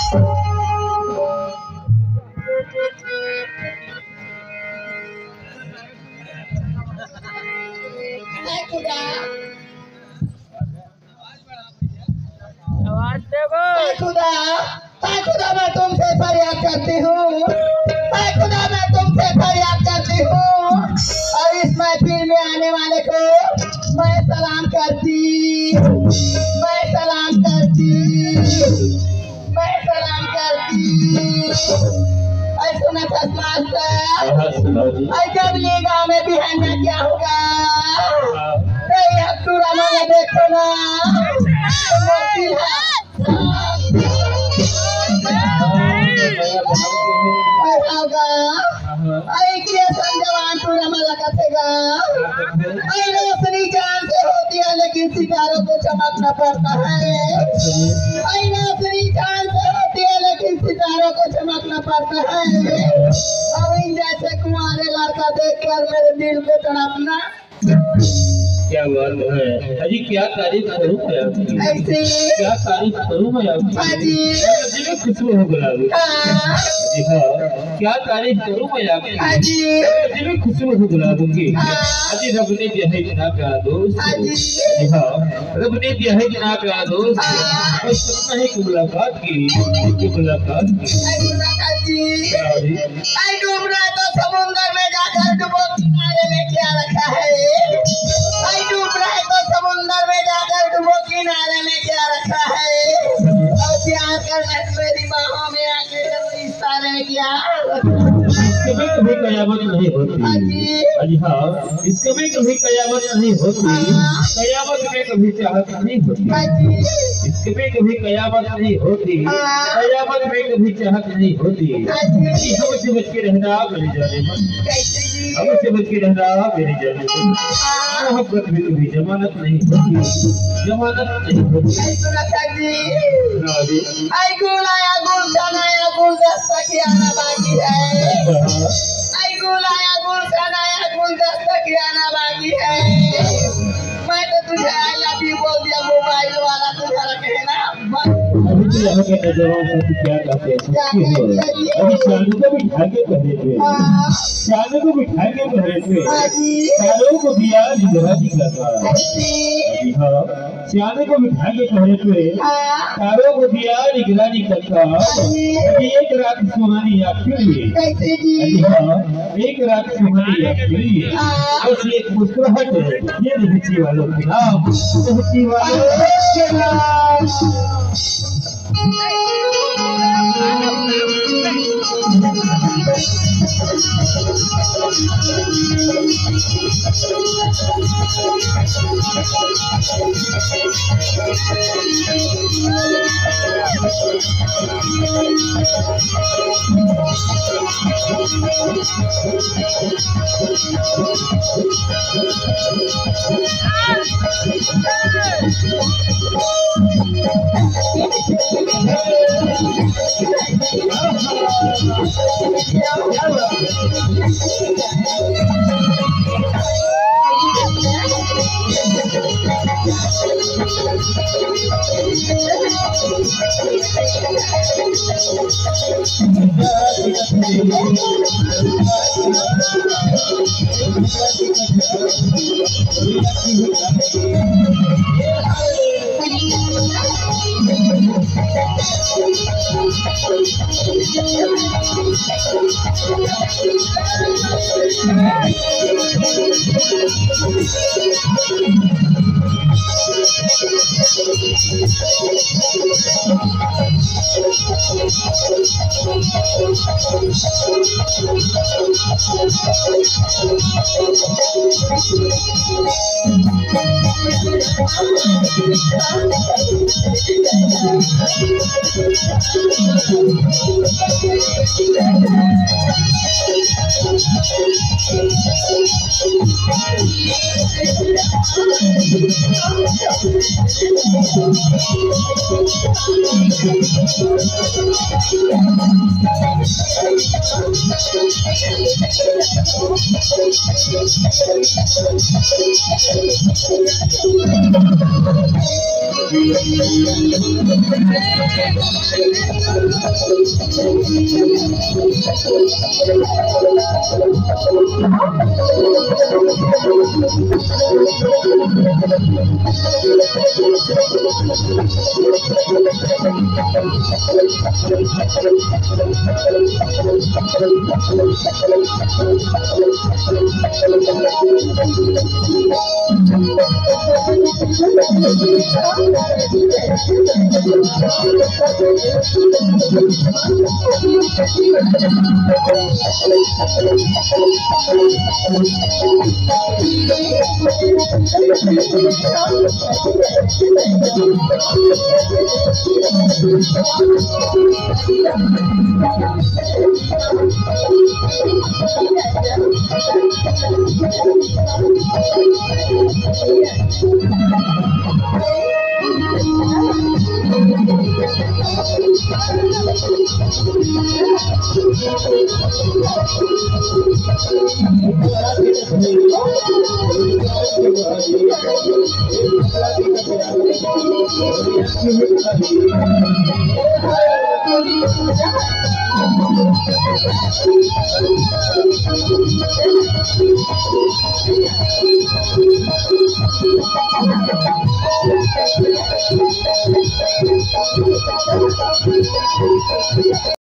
खुदा खुदा मैं तुमसे फरियाद करती हूँ, खुदा मैं तुमसे फरियाद करती हूँ। और इस महफिल में आने वाले को मैं सलाम करती, मैं सलाम करती, मैं सलाम करती। सुना था मास्टर, जब गाँव में बिहाना क्या होगा? पूरा मांगा देखो ना, लेकिन सितारों को चमकना पड़ता है। जान से होती है लेकिन सितारों को चमकना पड़ता है। अब इन जैसे कुंवारे लड़का देखकर मेरे दिल को तड़पना। क्या बात है अजी, क्या तारीफ करूँ मैं आपकी, क्या तारीफ करूँ मैं आपकी, खुशबू हो गुलाब। जी हाँ, क्या तारीफ करूँ मैं आपकी, खुशबू हो गुलाब की। अजी रब ने दिया है इतना प्यारा दोस्त। जी हाँ, रब ने दिया है इतना प्यारा दोस्त, बस सुनना है कि मुलाकात की, मुलाकात की। समुद्र में जाकर डूबो, किनारे में क्या रखा है? डूब रहे तो समुद्र में जाकर डूबो, किनारे में क्या रखा है? और प्यार करने मेरी बाहों में आके इस सारे में क्या? कभी कभी कयामत नहीं होती। अजी हाँ, इस कभी कभी कयामत नहीं होती, कयामत में कभी चाहत नहीं होती। इस कभी कभी कयामत नहीं होती, कयामत में कभी चाहत नहीं होती। हमसे बच के रहना मेरी जाने मन, हमसे बच के रहना मेरी जाने मन। मोहब्बत में कभी जमानत नहीं होती, जमानत नहीं होती। आई गुलाया गुलशनाया गुलदस्ता की आना बाकी है। आई गुलाया गुलशनाया गुलदस्ता की आना बाकी है। मैं तो तुझे आई लव यू बोल दिया, मोबाइल वाला तुम्हारा कहना। अभी तो यहाँ के नौजवान साथी क्या कहते हैं? अभी शादी को बिठा के पहने थे, शादी को बिठा के पहने थे, सालों को दिया जिगरा जिगरा था। हाँ, शादी को बिठा के पहने थे, सालों को दिया जिगरा जिगरा था। एक रात सुहानी आपके लिए, हाँ, एक रात सुहानी आपके लिए। बस एक मुस्कुराहट ये बच्ची वालों के नाम, बच्ची वालों के नाम।